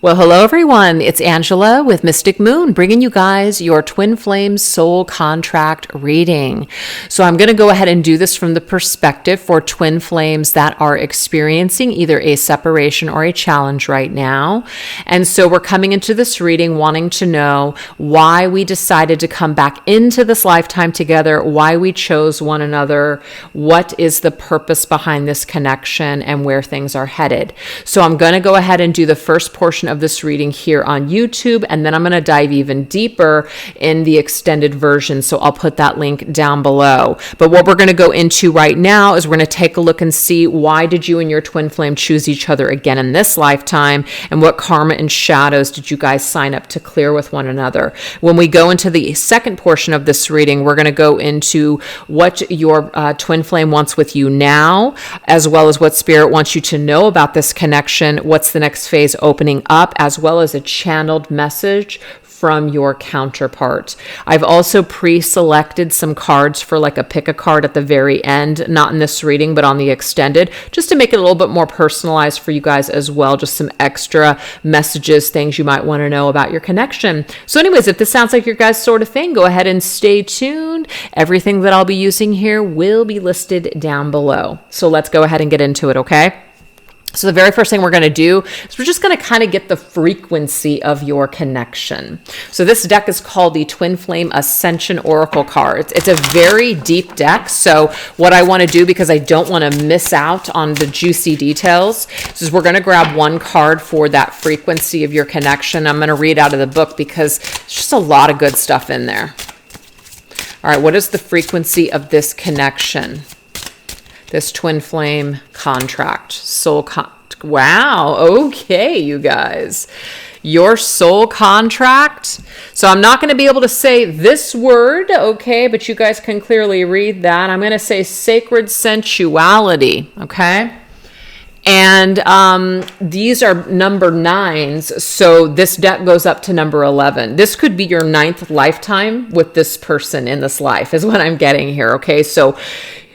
Well, hello everyone. It's Angela with Mystic Moon, bringing you guys your Twin Flame Soul Contract reading. So I'm going to go ahead and do this from the perspective for twin flames that are experiencing either a separation or a challenge right now. And so we're coming into this reading wanting to know why we decided to come back into this lifetime together, why we chose one another, what is the purpose behind this connection, and where things are headed. So I'm going to go ahead and do the first portion of this reading here on YouTube, and then I'm going to dive even deeper in the extended version, so I'll put that link down below. But what we're going to go into right now is we're going to take a look and see why did you and your twin flame choose each other again in this lifetime, and what karma and shadows did you guys sign up to clear with one another. When we go into the second portion of this reading, we're going to go into what your twin flame wants with you now, as well as what spirit wants you to know about this connection, what's the next phase opening up, as well as a channeled message from your counterpart. I've also pre-selected some cards for like a pick a card at the very end, not in this reading, but on the extended, just to make it a little bit more personalized for you guys as well. Just some extra messages, things you might want to know about your connection. So anyways, if this sounds like your guys' sort of thing, go ahead and stay tuned. Everything that I'll be using here will be listed down below. So let's go ahead and get into it, okay? So the very first thing we're going to do is we're just going to kind of get the frequency of your connection. So this deck is called the Twin Flame Ascension Oracle cards. It's a very deep deck. So what I want to do, because I don't want to miss out on the juicy details, is we're going to grab one card for that frequency of your connection. I'm going to read out of the book because it's just a lot of good stuff in there. All right, what is the frequency of this connection? This twin flame contract, wow. Okay, you guys, your soul contract. So I'm not going to be able to say this word, okay, but you guys can clearly read that. I'm going to say sacred sensuality, okay? And these are number 9s, so this deck goes up to number 11. This could be your 9th lifetime with this person in this life, is what I'm getting here, okay? So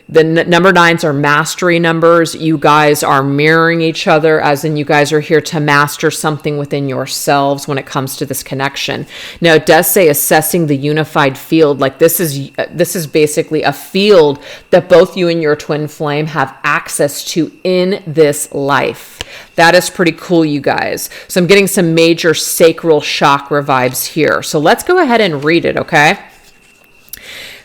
the number 9s are mastery numbers. You guys are mirroring each other, as in you guys are here to master something within yourselves when it comes to this connection. Now, it does say assessing the unified field. Like this is basically a field that both you and your twin flame have access to in this life. That is pretty cool, you guys. So I'm getting some major sacral chakra vibes here. So let's go ahead and read it, okay?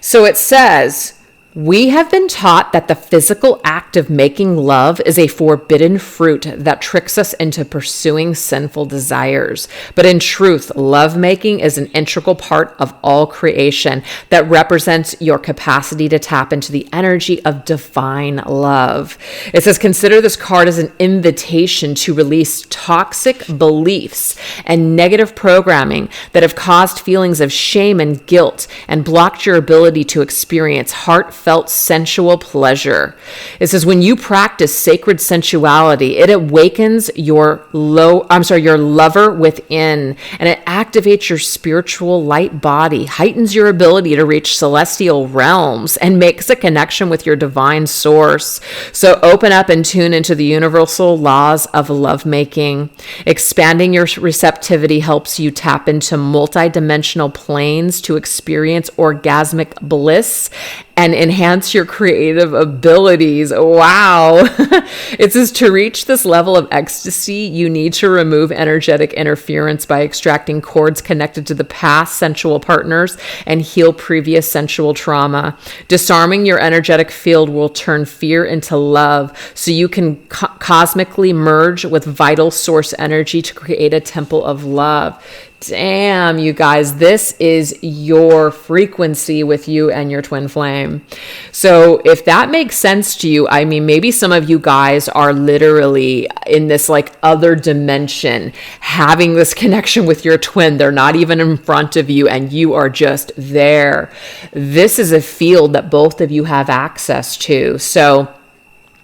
So it says, we have been taught that the physical act of making love is a forbidden fruit that tricks us into pursuing sinful desires. But in truth, lovemaking is an integral part of all creation that represents your capacity to tap into the energy of divine love. It says, consider this card as an invitation to release toxic beliefs and negative programming that have caused feelings of shame and guilt and blocked your ability to experience heartfelt sensual pleasure. It says, when you practice sacred sensuality, it awakens your lover within, and it activates your spiritual light body, heightens your ability to reach celestial realms, and makes a connection with your divine source. So open up and tune into the universal laws of lovemaking. Expanding your receptivity helps you tap into multidimensional planes to experience orgasmic bliss and enhance your creative abilities. Wow. It says, to reach this level of ecstasy, you need to remove energetic interference by extracting cords connected to the past sensual partners and heal previous sensual trauma. Disarming your energetic field will turn fear into love, so you can cosmically merge with vital source energy to create a temple of love. Damn, you guys, this is your frequency with you and your twin flame. So if that makes sense to you, I mean, maybe some of you guys are literally in this like other dimension, having this connection with your twin. They're not even in front of you and you are just there. This is a field that both of you have access to. So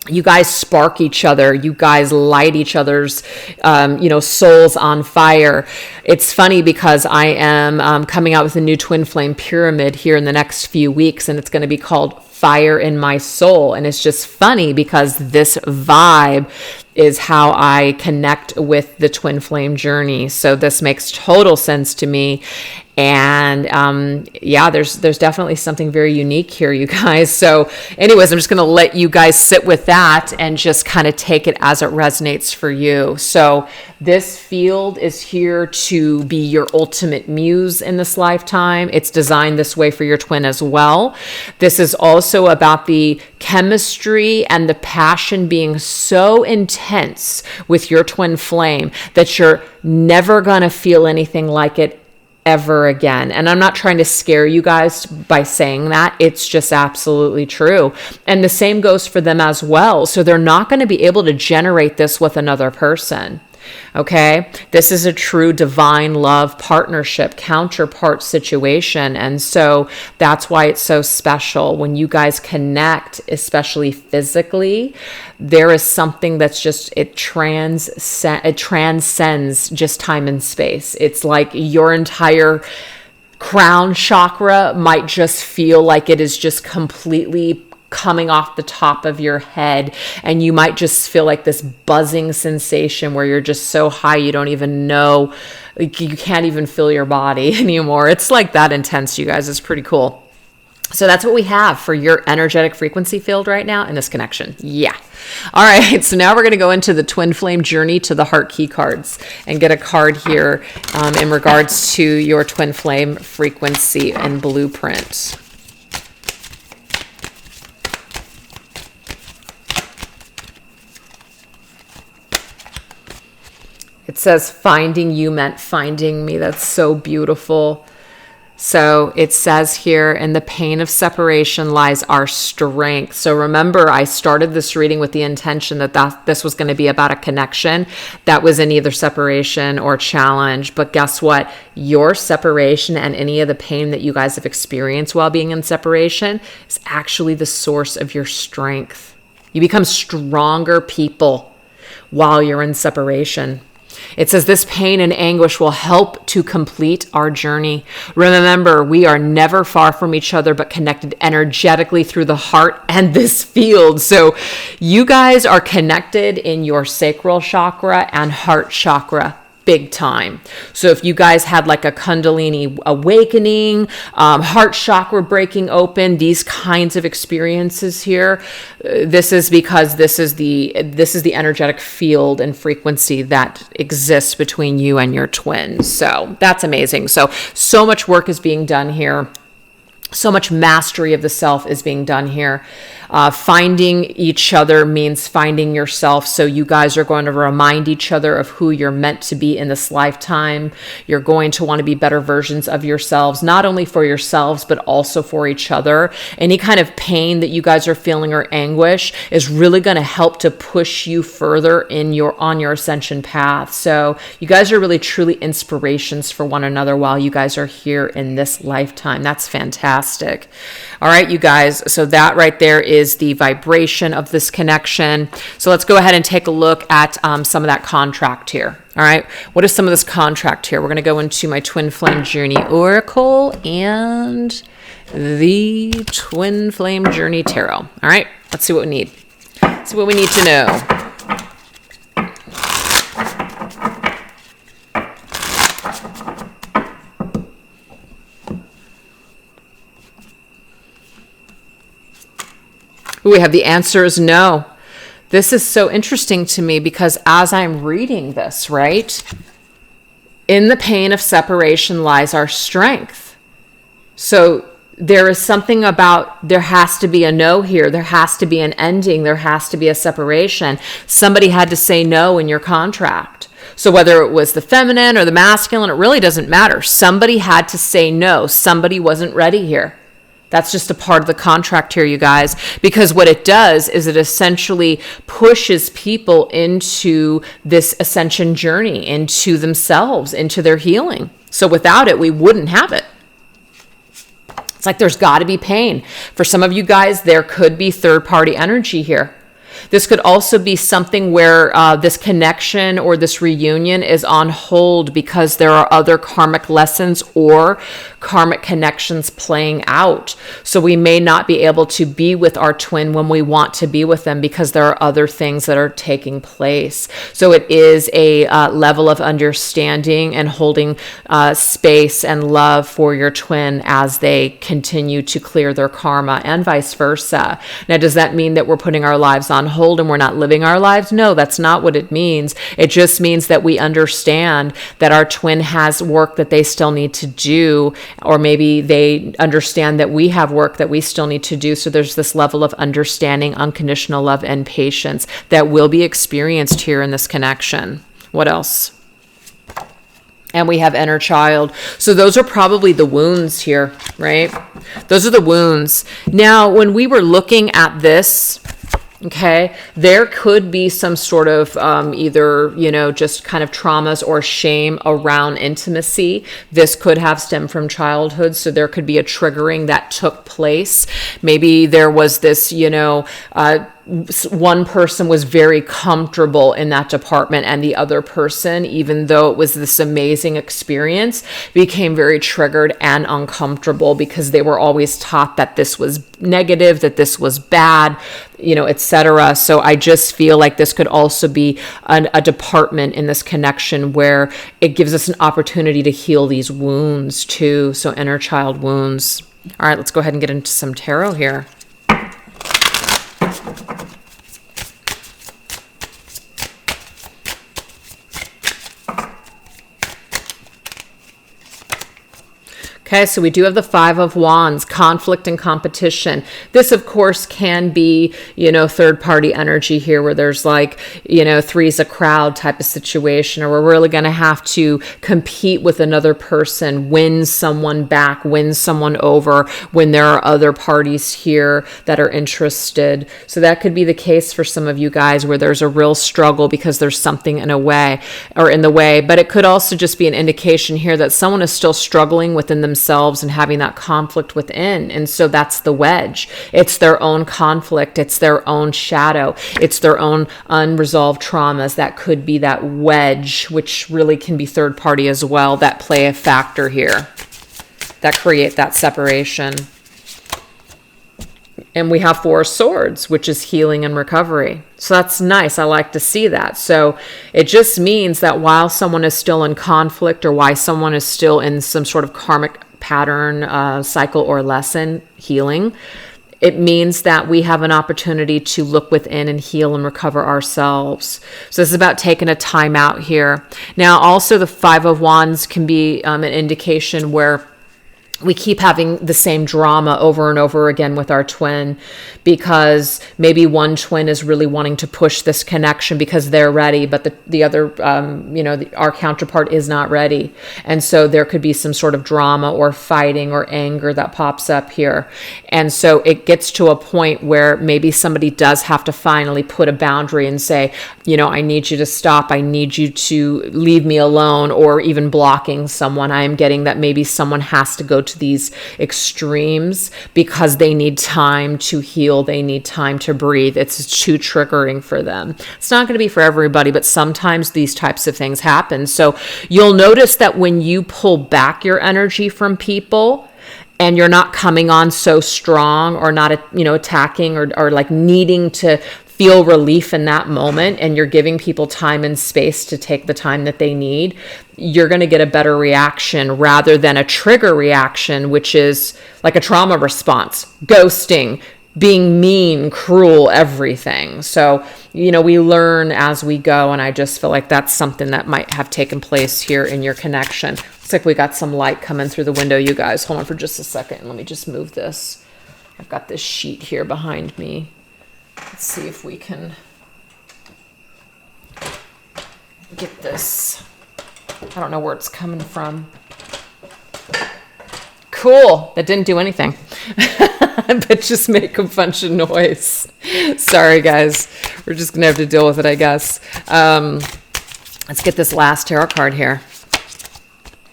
you guys spark each other. You guys light each other's, souls on fire. It's funny because I am coming out with a new twin flame pyramid here in the next few weeks, and it's going to be called Fire in My Soul. And it's just funny because this vibe, is how I connect with the twin flame journey. So this makes total sense to me. And yeah, there's definitely something very unique here, you guys. So anyways, I'm just going to let you guys sit with that and just kind of take it as it resonates for you. So this field is here to be your ultimate muse in this lifetime. It's designed this way for your twin as well. This is also about the chemistry and the passion being so intense with your twin flame that you're never going to feel anything like it ever again. And I'm not trying to scare you guys by saying that. It's just absolutely true. And the same goes for them as well. So they're not going to be able to generate this with another person. Okay, this is a true divine love partnership counterpart situation. And so that's why it's so special when you guys connect, especially physically. There is something that's just, it transcends just time and space. It's like your entire crown chakra might just feel like it is just completely coming off the top of your head, and you might just feel like this buzzing sensation where you're just so high you don't even know, like you can't even feel your body anymore. It's like that intense, you guys. It's pretty cool. So that's what we have for your energetic frequency field right now in this connection. Yeah. All right. So now we're going to go into the twin flame journey to the heart key cards and get a card here in regards to your twin flame frequency and blueprint. It says, finding you meant finding me. That's so beautiful. So it says here, in the pain of separation lies our strength. So remember, I started this reading with the intention that this was going to be about a connection that was in either separation or challenge. But guess what? Your separation and any of the pain that you guys have experienced while being in separation is actually the source of your strength. You become stronger people while you're in separation. It says this pain and anguish will help to complete our journey. Remember, we are never far from each other, but connected energetically through the heart and this field. So you guys are connected in your sacral chakra and heart chakra. Big time. So if you guys had like a Kundalini awakening, heart chakra breaking open, these kinds of experiences here, this is because this is the energetic field and frequency that exists between you and your twin. So that's amazing. So much work is being done here. So much mastery of the self is being done here. Finding each other means finding yourself. So you guys are going to remind each other of who you're meant to be in this lifetime. You're going to want to be better versions of yourselves, not only for yourselves, but also for each other. Any kind of pain that you guys are feeling or anguish is really going to help to push you further on your ascension path. So you guys are really truly inspirations for one another while you guys are here in this lifetime. That's fantastic. All right, you guys. So that right there is the vibration of this connection. So let's go ahead and take a look at some of that contract here. All right. What is some of this contract here? We're going to go into my Twin Flame Journey Oracle and the Twin Flame Journey Tarot. All right. Let's see what we need. Let's see what we need to know. We have the answer is no. This is so interesting to me because as I'm reading this, right, in the pain of separation lies our strength. So there is something about there has to be a no here. There has to be an ending. There has to be a separation. Somebody had to say no in your contract. So whether it was the feminine or the masculine, it really doesn't matter. Somebody had to say no. Somebody wasn't ready here. That's just a part of the contract here, you guys, because what it does is it essentially pushes people into this ascension journey, into themselves, into their healing. So without it, we wouldn't have it. It's like there's got to be pain. For some of you guys, there could be third-party energy here. This could also be something where this connection or this reunion is on hold because there are other karmic lessons or karmic connections playing out. So we may not be able to be with our twin when we want to be with them because there are other things that are taking place. So it is a level of understanding and holding space and love for your twin as they continue to clear their karma, and vice versa. Now, does that mean that we're putting our lives on hold and we're not living our lives? No, that's not what it means. It just means that we understand that our twin has work that they still need to do, or maybe they understand that we have work that we still need to do. So there's this level of understanding, unconditional love, and patience that will be experienced here in this connection. What else? And we have inner child. So those are probably the wounds here, right? Those are the wounds. Now, when we were looking at this, okay, there could be some sort of either, just kind of traumas or shame around intimacy. This could have stemmed from childhood. So there could be a triggering that took place. Maybe there was this, one person was very comfortable in that department, and the other person, even though it was this amazing experience, became very triggered and uncomfortable because they were always taught that this was negative, that this was bad, etc. So I just feel like this could also be a department in this connection where it gives us an opportunity to heal these wounds too. So inner child wounds. All right, let's go ahead and get into some tarot here. Okay, so we do have the Five of Wands, conflict and competition. This, of course, can be, third-party energy here where there's like, three's a crowd type of situation, or we're really going to have to compete with another person, win someone back, win someone over when there are other parties here that are interested. So that could be the case for some of you guys where there's a real struggle because there's something in the way. But it could also just be an indication here that someone is still struggling within themselves and having that conflict within. And so that's the wedge. It's their own conflict. It's their own shadow. It's their own unresolved traumas. That could be that wedge, which really can be third party as well, that play a factor here, that create that separation. And we have Four Swords, which is healing and recovery. So that's nice. I like to see that. So it just means that while someone is still in conflict, or while someone is still in some sort of karmic pattern, cycle, or lesson healing, it means that we have an opportunity to look within and heal and recover ourselves. So this is about taking a time out here. Now, also the Five of Wands can be an indication where we keep having the same drama over and over again with our twin, because maybe one twin is really wanting to push this connection because they're ready, but the other, our counterpart is not ready. And so there could be some sort of drama or fighting or anger that pops up here. And so it gets to a point where maybe somebody does have to finally put a boundary and say, I need you to stop. I need you to leave me alone, or even blocking someone. I am getting that maybe someone has to go to these extremes because they need time to heal. They need time to breathe. It's too triggering for them. It's not going to be for everybody, but sometimes these types of things happen. So you'll notice that when you pull back your energy from people, and you're not coming on so strong, or not, attacking or like needing to feel relief in that moment, and you're giving people time and space to take the time that they need, you're going to get a better reaction rather than a trigger reaction, which is like a trauma response, ghosting, being mean, cruel, everything. So, we learn as we go, and I just feel like that's something that might have taken place here in your connection. Looks like we got some light coming through the window, you guys. Hold on for just a second. Let me just move this. I've got this sheet here behind me. Let's see if we can get this. I don't know where it's coming from. Cool. That didn't do anything. But just make a bunch of noise. Sorry, guys. We're just going to have to deal with it, I guess. Let's get this last tarot card here.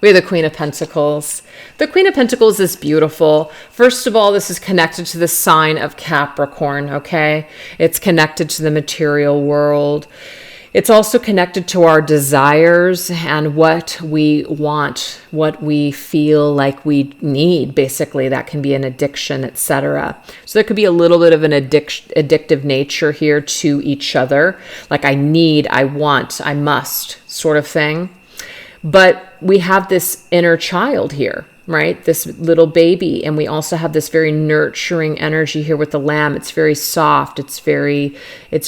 We have the Queen of Pentacles. The Queen of Pentacles is beautiful. First of all, this is connected to the sign of Capricorn, okay? It's connected to the material world. It's also connected to our desires and what we want, what we feel like we need. Basically, that can be an addiction, etc. So there could be a little bit of an addictive nature here to each other. Like I need, I want, I must sort of thing. But we have this inner child here, right? This little baby. And we also have this very nurturing energy here with the Lamb. It's very soft. It's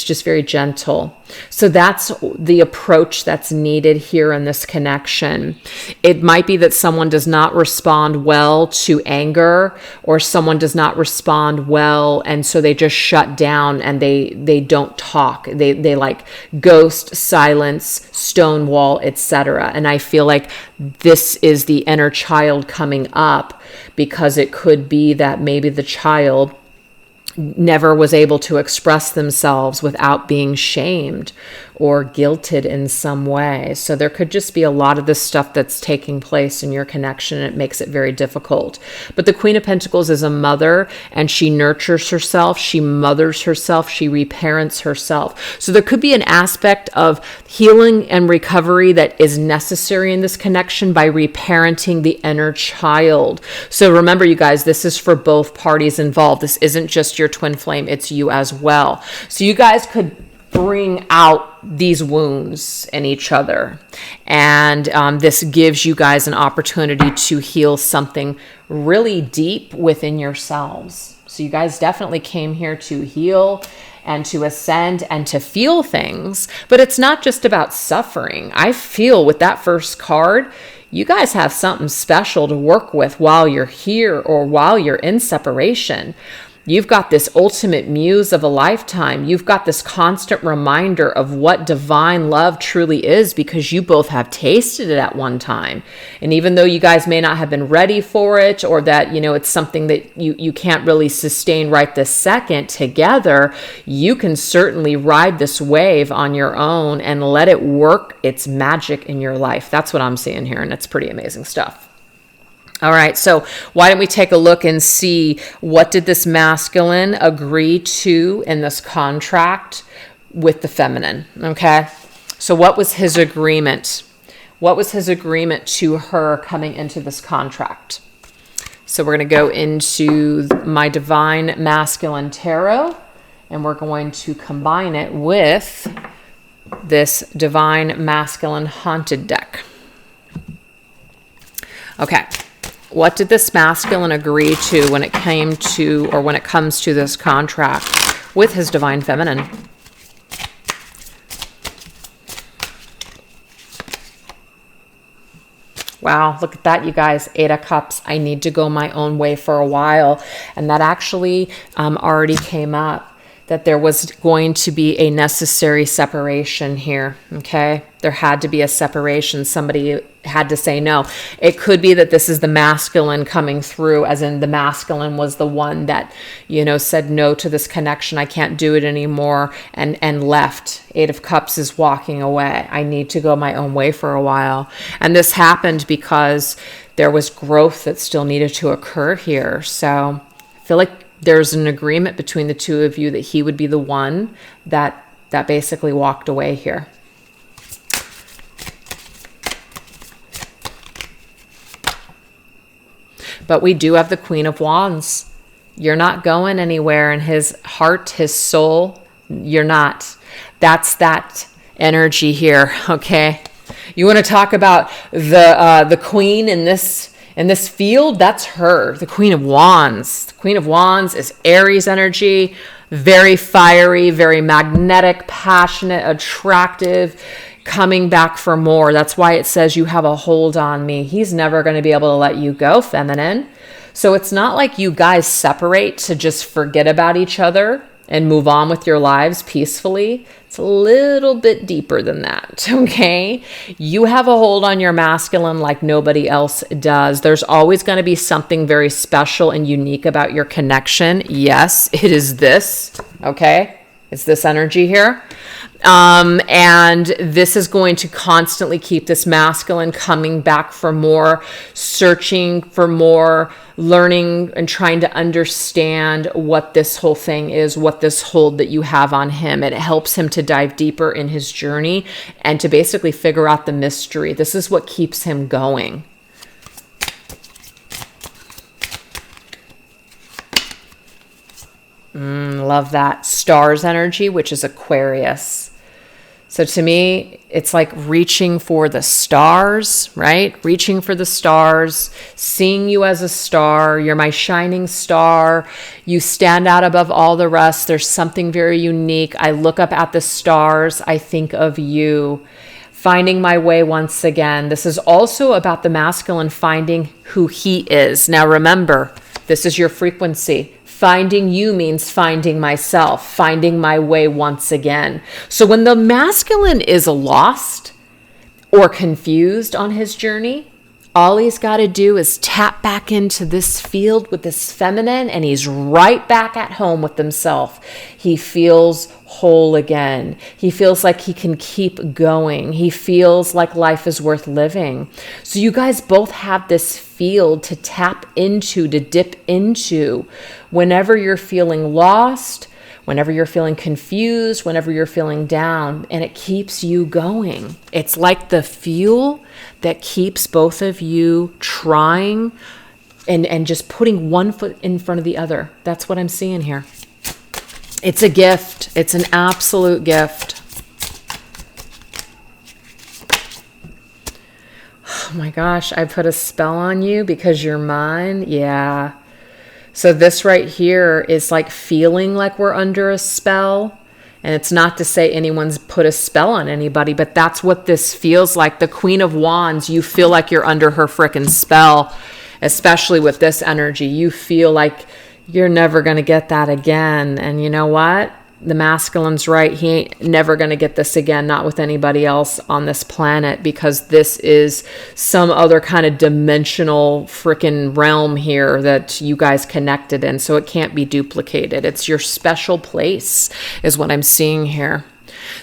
just very gentle. So that's the approach that's needed here in this connection. It might be that someone does not respond well to anger, or someone does not respond well, and so they just shut down and they don't talk. They like ghost, silence, stonewall, etc. And I feel like this is the inner child coming up, because it could be that maybe the child never was able to express themselves without being shamed or guilted in some way. So there could just be a lot of this stuff that's taking place in your connection, and it makes it very difficult. But the Queen of Pentacles is a mother, and she nurtures herself, she mothers herself, she reparents herself. So there could be an aspect of healing and recovery that is necessary in this connection by reparenting the inner child. So remember, you guys, this is for both parties involved. This isn't just your twin flame, it's you as well. So you guys could bring out these wounds in each other, and this gives you guys an opportunity to heal something really deep within yourselves. So you guys definitely came here to heal and to ascend and to feel things, but it's not just about suffering. I feel with that first card, you guys have something special to work with while you're here or while you're in separation. You've got this ultimate muse of a lifetime. You've got this constant reminder of what divine love truly is, because you both have tasted it at one time. And even though you guys may not have been ready for it, or that, it's something that you can't really sustain right this second together, you can certainly ride this wave on your own and let it work its magic in your life. That's what I'm seeing here, and it's pretty amazing stuff. All right, so why don't we take a look and see what did this masculine agree to in this contract with the feminine, okay? So what was his agreement? What was his agreement to her coming into this contract? So we're going to go into my Divine Masculine Tarot, and we're going to combine it with this Divine Masculine Haunted deck. Okay. What did this masculine agree to when it came to, or when it comes to this contract with his divine feminine? Wow, look at that, you guys. 8 of Cups. I need to go my own way for a while. And that actually already came up, that there was going to be a necessary separation here, okay? There had to be a separation. Somebody had to say no. It could be that this is the masculine coming through, as in the masculine was the one that, said no to this connection. I can't do it anymore, and left. 8 of Cups is walking away. I need to go my own way for a while. And this happened because there was growth that still needed to occur here. So I feel like there's an agreement between the two of you that he would be the one that basically walked away here. But we do have the Queen of Wands. You're not going anywhere in his heart, his soul. You're not. That's that energy here, okay? You want to talk about the queen in this field? That's her, the Queen of Wands. The Queen of Wands is Aries energy, very fiery, very magnetic, passionate, attractive, coming back for more. That's why it says you have a hold on me. He's never going to be able to let you go, feminine. So it's not like you guys separate to just forget about each other and move on with your lives peacefully. It's a little bit deeper than that, okay? You have a hold on your masculine like nobody else does. There's always going to be something very special and unique about your connection. Yes, it is this, okay? It's this energy here. And this is going to constantly keep this masculine coming back for more, searching for more, learning and trying to understand what this whole thing is, what this hold that you have on him. It helps him to dive deeper in his journey and to basically figure out the mystery. This is what keeps him going. Love that. Stars energy, which is Aquarius. So to me, it's like reaching for the stars, right? Reaching for the stars, seeing you as a star. You're my shining star. You stand out above all the rest. There's something very unique. I look up at the stars. I think of you. Finding my way once again. This is also about the masculine finding who he is. Now remember, this is your frequency. Finding you means finding myself, finding my way once again. So when the masculine is lost or confused on his journey, all he's got to do is tap back into this field with this feminine, and he's right back at home with himself. He feels whole again. He feels like he can keep going. He feels like life is worth living. So you guys both have this field to tap into, to dip into whenever you're feeling lost, whenever you're feeling confused, whenever you're feeling down, and it keeps you going. It's like the fuel that keeps both of you trying and just putting one foot in front of the other. That's what I'm seeing here. It's a gift. It's an absolute gift. Oh my gosh, I put a spell on you because you're mine. Yeah. So this right here is like feeling like we're under a spell. And it's not to say anyone's put a spell on anybody, but that's what this feels like. The Queen of Wands, you feel like you're under her frickin' spell, especially with this energy. You feel like you're never going to get that again. And you know what? The masculine's right. He ain't never going to get this again, not with anybody else on this planet, because this is some other kind of dimensional freaking realm here that you guys connected in. So it can't be duplicated. It's your special place is what I'm seeing here.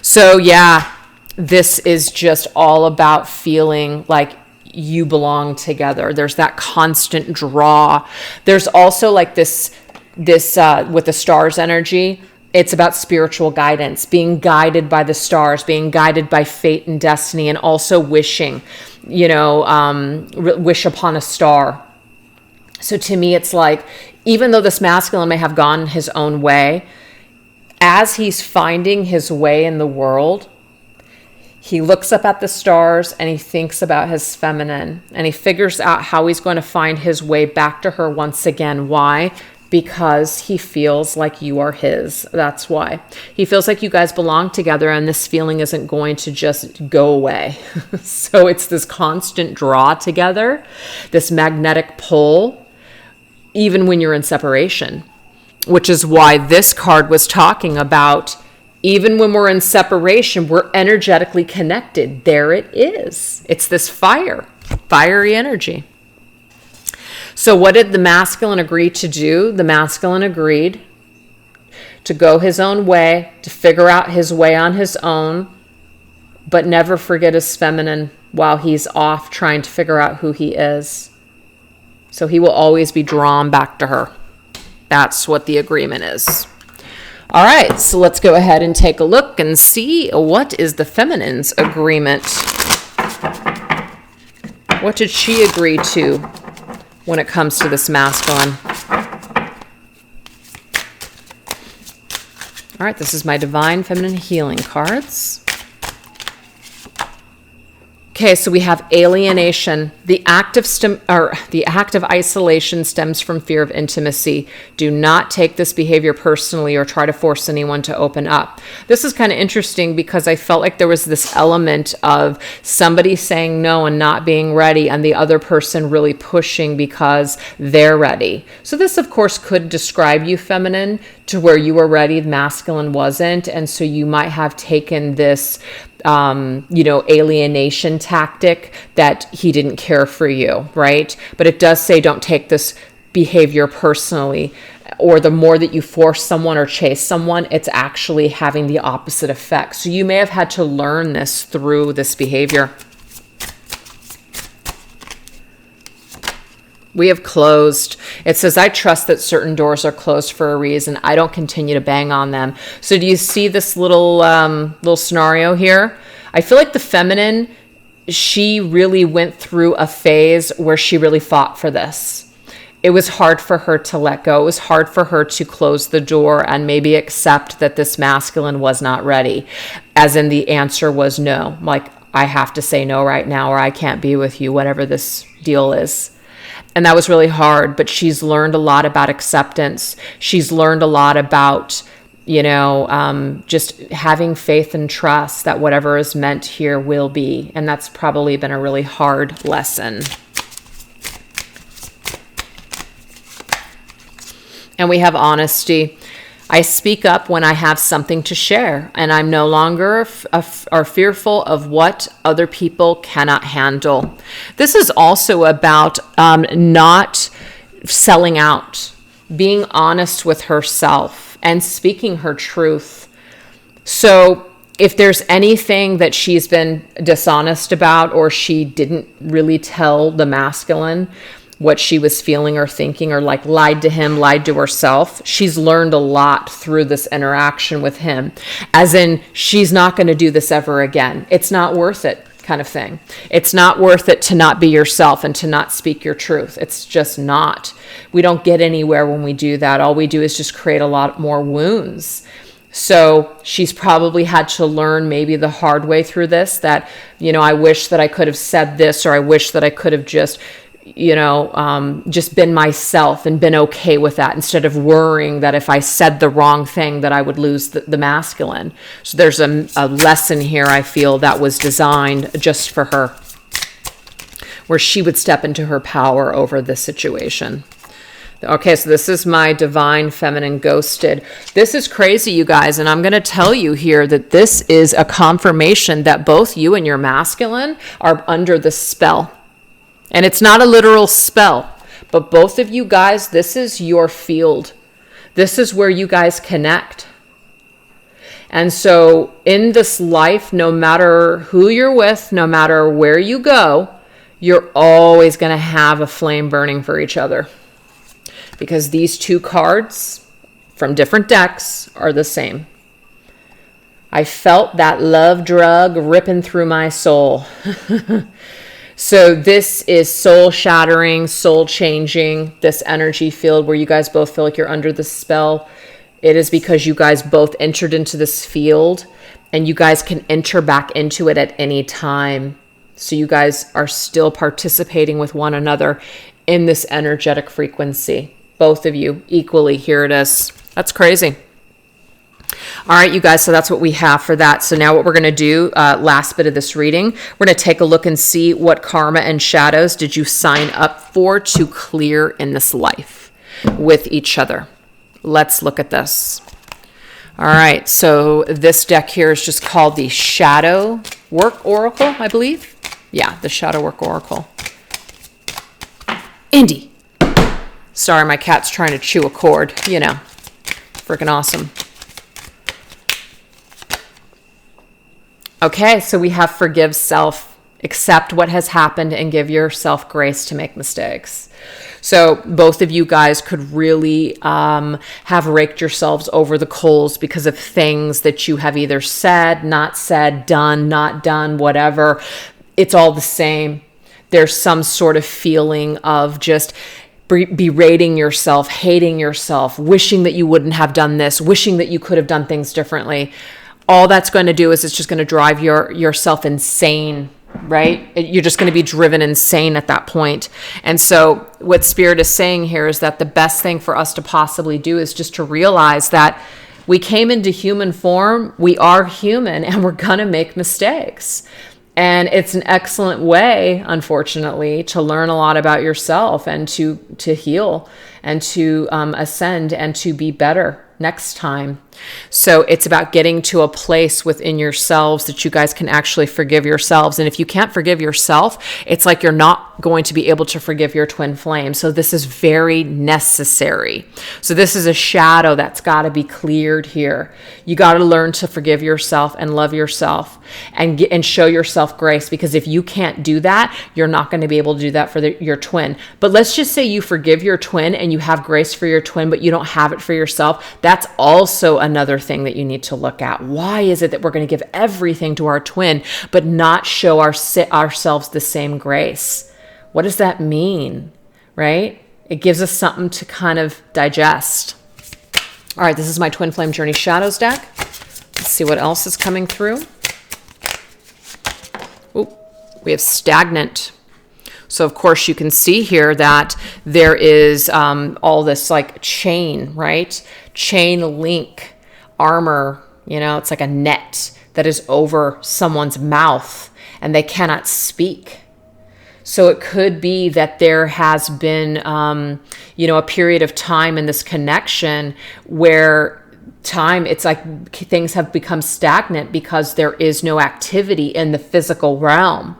So yeah, this is just all about feeling like you belong together. There's that constant draw. There's also like this with the stars energy. It's about spiritual guidance, being guided by the stars, being guided by fate and destiny, and also wishing, wish upon a star. So to me, it's like, even though this masculine may have gone his own way, as he's finding his way in the world, he looks up at the stars and he thinks about his feminine, and he figures out how he's going to find his way back to her once again. Why? Because he feels like you are his. That's why. He feels like you guys belong together, and this feeling isn't going to just go away. So it's this constant draw together, this magnetic pull, even when you're in separation, which is why this card was talking about even when we're in separation, we're energetically connected. There it is. It's this fiery energy. So what did the masculine agree to do? The masculine agreed to go his own way, to figure out his way on his own, but never forget his feminine while he's off trying to figure out who he is. So he will always be drawn back to her. That's what the agreement is. All right, so let's go ahead and take a look and see what is the feminine's agreement. What did she agree to when it comes to this masculine? All right, this is my Divine Feminine Healing cards. Okay, so we have alienation. The act of isolation stems from fear of intimacy. Do not take this behavior personally or try to force anyone to open up. This is kind of interesting because I felt like there was this element of somebody saying no and not being ready, and the other person really pushing because they're ready. So this, of course, could describe you, feminine, to where you were ready, masculine wasn't, and so you might have taken this alienation tactic that he didn't care for you, right? But it does say don't take this behavior personally. or the more that you force someone or chase someone, it's actually having the opposite effect. So you may have had to learn this through this behavior. We have closed. It says, I trust that certain doors are closed for a reason. I don't continue to bang on them. So do you see this little scenario here? I feel like the feminine, she really went through a phase where she really fought for this. It was hard for her to let go. It was hard for her to close the door and maybe accept that this masculine was not ready. As in, the answer was no. Like, I have to say no right now, or I can't be with you, whatever this deal is. And that was really hard, but she's learned a lot about acceptance. She's learned a lot about, just having faith and trust that whatever is meant here will be. And that's probably been a really hard lesson. And we have honesty. I speak up when I have something to share, and I'm no longer are fearful of what other people cannot handle. This is also about not selling out, being honest with herself and speaking her truth. So if there's anything that she's been dishonest about, or she didn't really tell the masculine what she was feeling or thinking, or like lied to him, lied to herself, she's learned a lot through this interaction with him. As in, she's not going to do this ever again. It's not worth it, kind of thing. It's not worth it to not be yourself and to not speak your truth. It's just not. We don't get anywhere when we do that. All we do is just create a lot more wounds. So she's probably had to learn maybe the hard way through this, that, I wish that I could have said this, or I wish that I could have just been myself and been okay with that, instead of worrying that if I said the wrong thing that I would lose the masculine. So there's a lesson here, I feel, that was designed just for her, where she would step into her power over this situation. Okay, so this is my divine feminine ghosted. This is crazy, you guys, and I'm going to tell you here that this is a confirmation that both you and your masculine are under the spell. And it's not a literal spell, but both of you guys, this is your field. This is where you guys connect. And so in this life, no matter who you're with, no matter where you go, you're always going to have a flame burning for each other. Because these two cards from different decks are the same. I felt that love drug ripping through my soul. So this is soul shattering, soul changing, this energy field where you guys both feel like you're under the spell. It is because you guys both entered into this field, and you guys can enter back into it at any time. So you guys are still participating with one another in this energetic frequency. Both of you equally. Here it is. That's crazy. All right, you guys, so that's what we have for that. So now what we're going to do, last bit of this reading, we're going to take a look and see what karma and shadows did you sign up for to clear in this life with each other. Let's look at this. All right, so this deck here is just called the Shadow Work Oracle, I believe. Yeah, the Shadow Work Oracle. Indy. Sorry, my cat's trying to chew a cord, freaking awesome. Okay, so we have forgive self, accept what has happened, and give yourself grace to make mistakes. So both of you guys could really have raked yourselves over the coals because of things that you have either said, not said, done, not done, whatever. It's all the same. There's some sort of feeling of just berating yourself, hating yourself, wishing that you wouldn't have done this, wishing that you could have done things differently. All that's going to do is it's just going to drive yourself insane, right? You're just going to be driven insane at that point. And so what Spirit is saying here is that the best thing for us to possibly do is just to realize that we came into human form, we are human, and we're going to make mistakes. And it's an excellent way, unfortunately, to learn a lot about yourself and to heal and to ascend and to be better next time. So it's about getting to a place within yourselves that you guys can actually forgive yourselves. And if you can't forgive yourself, it's like you're not going to be able to forgive your twin flame. So this is very necessary. So this is a shadow that's got to be cleared here. You got to learn to forgive yourself and love yourself and show yourself grace, because if you can't do that, you're not going to be able to do that for your twin. But let's just say you forgive your twin and you have grace for your twin, but you don't have it for yourself. That's also another thing that you need to look at. Why is it that we're going to give everything to our twin but not show ourselves the same grace? What does that mean, right? It gives us something to kind of digest. All right, this is my Twin Flame Journey Shadows deck. Let's see what else is coming through. Ooh, we have stagnant. So of course you can see here that there is all this like chain, right? Chain link armor, it's like a net that is over someone's mouth and they cannot speak. So it could be that there has been, a period of time in this connection where it's like things have become stagnant because there is no activity in the physical realm.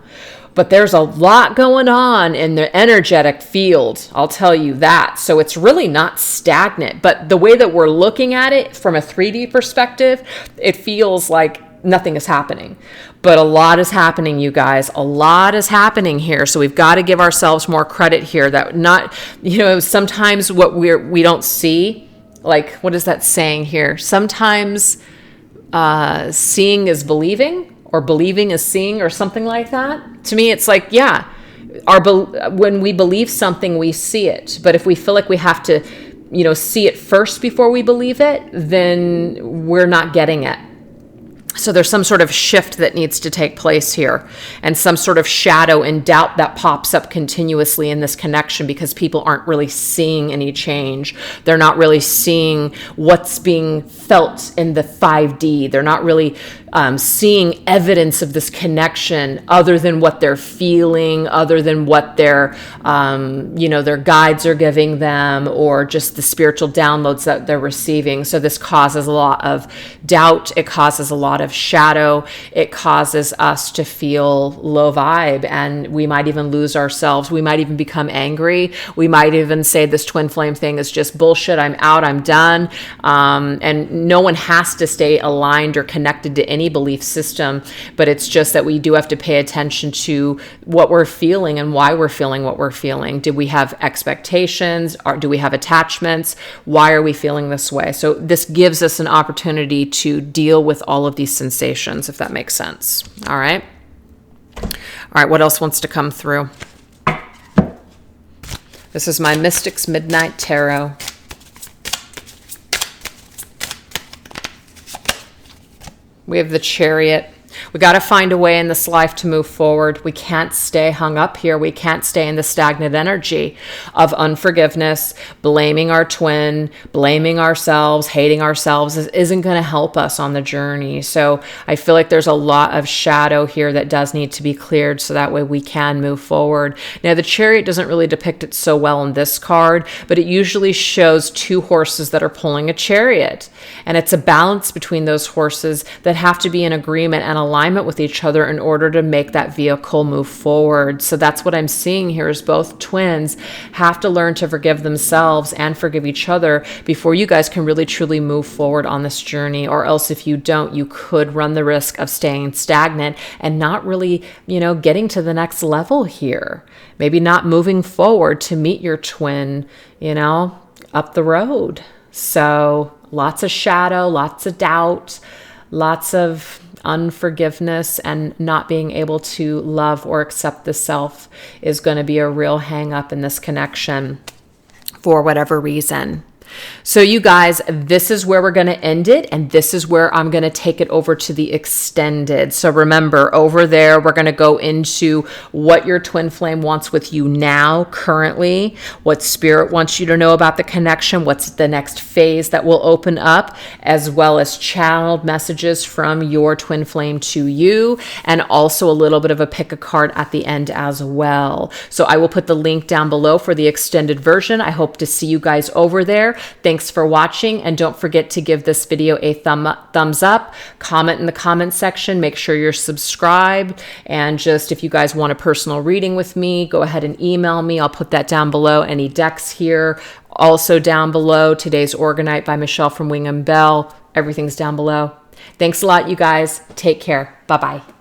But there's a lot going on in the energetic field, I'll tell you that. So it's really not stagnant. But the way that we're looking at it from a 3D perspective, it feels like nothing is happening. But a lot is happening, you guys. A lot is happening here. So we've got to give ourselves more credit here. That not, sometimes what we don't see, like, what is that saying here? Sometimes seeing is believing, or believing is seeing, or something like that. To me, it's like, yeah, when we believe something, we see it. But if we feel like we have to, see it first before we believe it, then we're not getting it. So there's some sort of shift that needs to take place here, and some sort of shadow and doubt that pops up continuously in this connection because people aren't really seeing any change. They're not really seeing what's being felt in the 5D. They're not really seeing evidence of this connection other than what they're feeling, other than what their guides are giving them, or just the spiritual downloads that they're receiving. So this causes a lot of doubt. It causes a lot of shadow. It causes us to feel low vibe, and we might even lose ourselves. We might even become angry. We might even say this twin flame thing is just bullshit. I'm out. I'm done. And no one has to stay aligned or connected to any belief system, but it's just that we do have to pay attention to what we're feeling and why we're feeling what we're feeling. Did we have expectations, or do we have attachments? Why are we feeling this way? So this gives us an opportunity to deal with all of these sensations, if that makes sense. All right, what else wants to come through? This is my Mystics Midnight Tarot. We have the Chariot. We got to find a way in this life to move forward. We can't stay hung up here. We can't stay in the stagnant energy of unforgiveness, blaming our twin, blaming ourselves, hating ourselves. This isn't going to help us on the journey. So I feel like there's a lot of shadow here that does need to be cleared so that way we can move forward. Now, the Chariot doesn't really depict it so well in this card, but it usually shows two horses that are pulling a chariot. And it's a balance between those horses that have to be in agreement and alignment with each other in order to make that vehicle move forward. So that's what I'm seeing here is both twins have to learn to forgive themselves and forgive each other before you guys can really truly move forward on this journey. Or else if you don't, you could run the risk of staying stagnant and not really, getting to the next level here. Maybe not moving forward to meet your twin, up the road. So lots of shadow, lots of doubt, lots of unforgiveness, and not being able to love or accept the self is going to be a real hang up in this connection for whatever reason. So you guys, this is where we're going to end it, and this is where I'm going to take it over to the extended. So remember, over there, we're going to go into what your twin flame wants with you now, currently, what spirit wants you to know about the connection, what's the next phase that will open up, as well as channeled messages from your twin flame to you, and also a little bit of a pick a card at the end as well. So I will put the link down below for the extended version. I hope to see you guys over there. Thanks for watching, and don't forget to give this video a thumbs up, comment in the comment section, make sure you're subscribed, and just if you guys want a personal reading with me, go ahead and email me. I'll put that down below. Any decks here also down below. Today's Orgonite by Michelle from Wing and Bell. Everything's down below. Thanks a lot, you guys. Take care. Bye-bye.